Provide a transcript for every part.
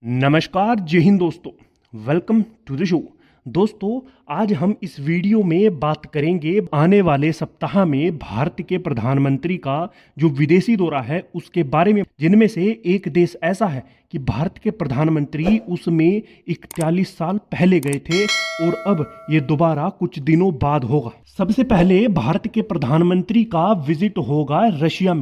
नमस्कार, जय हिंद दोस्तों। Welcome to the show. दोस्तों, आज हम इस वीडियो में बात करेंगे आने वाले सप्ताह में भारत के प्रधानमंत्री का जो विदेशी दौरा है उसके बारे में, जिनमें से एक देश ऐसा है कि भारत के प्रधानमंत्री उसमें 41 साल पहले गए थे और अब ये दोबारा कुछ दिनों बाद होगा। सबसे पहले भारत के प्रधानमंत्री का विजिट होगा रशिया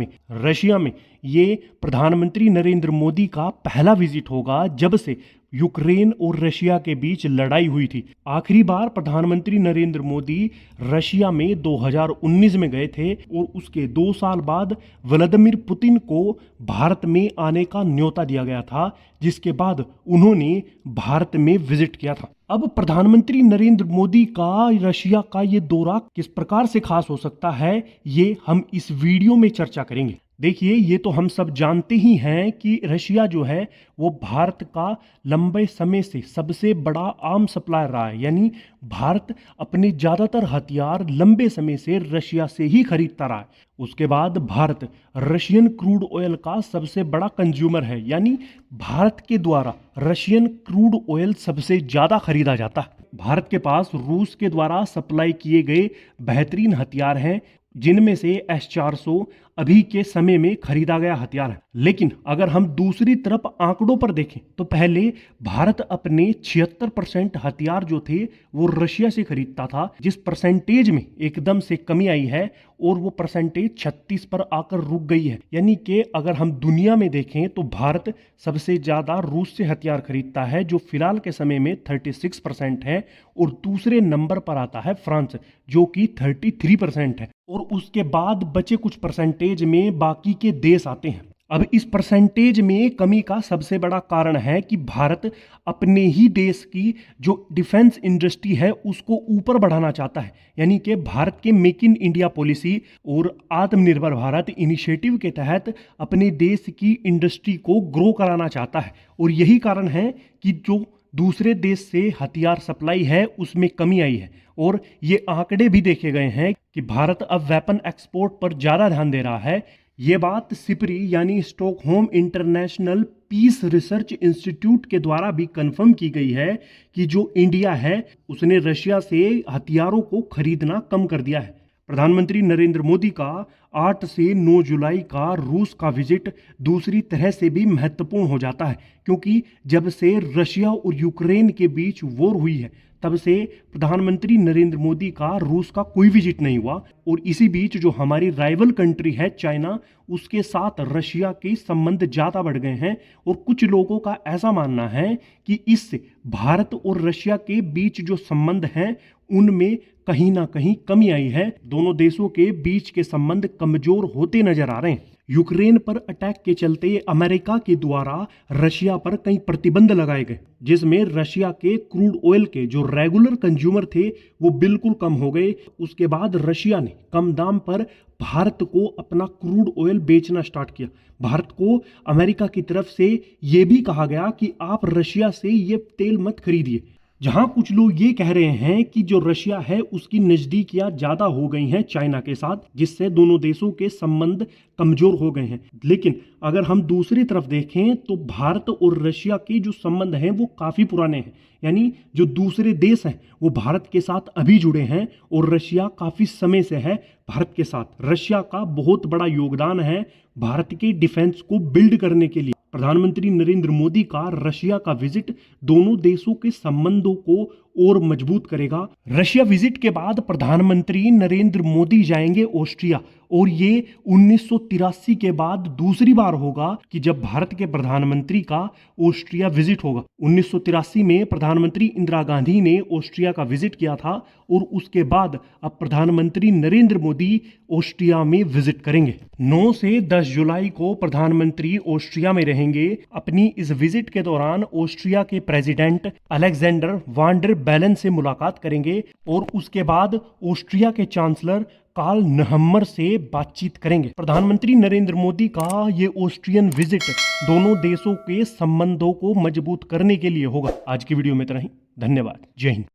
में ये प्रधानमंत्री नरेंद्र मोदी का पहला विजिट होगा जब से यूक्रेन और रशिया के बीच लड़ाई हुई थी। आखिरी बार प्रधानमंत्री नरेंद्र मोदी रशिया में 2019 में गए थे और उसके 2 साल बाद व्लादिमीर पुतिन को भारत में आने का न्योता दिया गया था, जिसके बाद उन्होंने भारत में विजिट किया था। अब प्रधानमंत्री नरेंद्र मोदी का रशिया का ये दौरा किस प्रकार से खास हो सकता है, ये हम इस वीडियो में चर्चा करेंगे। देखिए, ये तो हम सब जानते ही हैं कि रशिया जो है वो भारत का लंबे समय से सबसे बड़ा आर्म सप्लायर रहा है। यानी भारत अपने ज़्यादातर हथियार लंबे समय से रशिया से ही खरीदता रहा है। उसके बाद भारत रशियन क्रूड ऑयल का सबसे बड़ा कंज्यूमर है, यानी भारत के द्वारा रशियन क्रूड ऑयल सबसे ज़्यादा खरीदा जाता है। भारत के पास रूस के द्वारा सप्लाई किए गए बेहतरीन हथियार हैं, जिनमें से S-400 अभी के समय में खरीदा गया हथियार है। लेकिन अगर हम दूसरी तरफ आंकड़ों पर देखें तो पहले भारत अपने 76% हथियार जो थे वो रशिया से खरीदता था, जिस परसेंटेज में एकदम से कमी आई है और वो परसेंटेज 36 पर आकर रुक गई है। यानी कि अगर हम दुनिया में देखें तो भारत सबसे ज्यादा रूस से हथियार खरीदता है, जो फिलहाल के समय में 36% है, और दूसरे नंबर पर आता है फ्रांस जो कि 33% है, और उसके बाद बचे कुछ परसेंटेज में बाकी के देश आते हैं। अब इस परसेंटेज में कमी का सबसे बड़ा कारण है कि भारत अपने ही देश की जो डिफेंस इंडस्ट्री है उसको ऊपर बढ़ाना चाहता है। यानी कि भारत के मेक इन इंडिया पॉलिसी और आत्मनिर्भर भारत इनिशिएटिव के तहत अपने देश की इंडस्ट्री को ग्रो कराना चाहता है, और यही कारण है कि जो दूसरे देश से हथियार सप्लाई है उसमें कमी आई है। और ये आंकड़े भी देखे गए हैं कि भारत अब वेपन एक्सपोर्ट पर ज़्यादा ध्यान दे रहा है। ये बात सिपरी यानी Stockholm International Peace Research Institute के द्वारा भी कंफर्म की गई है कि जो इंडिया है उसने रशिया से हथियारों को खरीदना कम कर दिया है। प्रधानमंत्री नरेंद्र मोदी का 8 से 9 जुलाई का रूस का विजिट दूसरी तरह से भी महत्वपूर्ण हो जाता है, क्योंकि जब से रशिया और यूक्रेन के बीच वॉर हुई है तब से प्रधानमंत्री नरेंद्र मोदी का रूस का कोई विजिट नहीं हुआ। और इसी बीच जो हमारी राइवल कंट्री है चाइना, उसके साथ रशिया के संबंध ज़्यादा बढ़ गए हैं, और कुछ लोगों का ऐसा मानना है कि इससे भारत और रशिया के बीच जो संबंध हैं उनमें कहीं ना कहीं कमी आई है। दोनों देशों के बीच के संबंध कमजोर होते नजर आ रहे हैं। यूक्रेन पर अटैक के चलते अमेरिका के द्वारा रशिया पर कई प्रतिबंध लगाए गए, जिसमें रशिया के क्रूड ऑयल के जो रेगुलर कंज्यूमर थे वो बिल्कुल कम हो गए। उसके बाद रशिया ने कम दाम पर भारत को अपना क्रूड ऑयल बेचना स्टार्ट किया। भारत को अमेरिका की तरफ से ये भी कहा गया कि आप रशिया से ये तेल मत खरीदिए। जहां कुछ लोग ये कह रहे हैं कि जो रशिया है उसकी नजदीकियां ज्यादा हो गई हैं चाइना के साथ, जिससे दोनों देशों के संबंध कमजोर हो गए हैं। लेकिन अगर हम दूसरी तरफ देखें तो भारत और रशिया के जो संबंध हैं वो काफी पुराने हैं। यानी जो दूसरे देश हैं वो भारत के साथ अभी जुड़े हैं, और रशिया काफी समय से है भारत के साथ। रशिया का बहुत बड़ा योगदान है भारत के डिफेंस को बिल्ड करने के लिए। प्रधानमंत्री नरेंद्र मोदी का रशिया का विजिट दोनों देशों के संबंधों को और मजबूत करेगा। रशिया विजिट के बाद प्रधानमंत्री नरेंद्र मोदी जाएंगे ऑस्ट्रिया, और ये 1983 के बाद दूसरी बार होगा कि जब भारत के प्रधानमंत्री का ऑस्ट्रिया विजिट होगा। 1983 में प्रधानमंत्री इंदिरा गांधी ने ऑस्ट्रिया का विजिट किया था, और उसके बाद अब प्रधानमंत्री नरेंद्र मोदी ऑस्ट्रिया में विजिट करेंगे। 9 से 10 जुलाई को प्रधानमंत्री ऑस्ट्रिया में रहेंगे। अपनी इस विजिट के दौरान ऑस्ट्रिया के प्रेसिडेंट अलेक्जेंडर वान डर बेलन से मुलाकात करेंगे, और उसके बाद ऑस्ट्रिया के चांसलर कार्ल नेहम्मर से बातचीत करेंगे। प्रधानमंत्री नरेंद्र मोदी का ये ऑस्ट्रियन विजिट दोनों देशों के संबंधों को मजबूत करने के लिए होगा। आज की वीडियो में इतना ही। धन्यवाद। जय हिंद।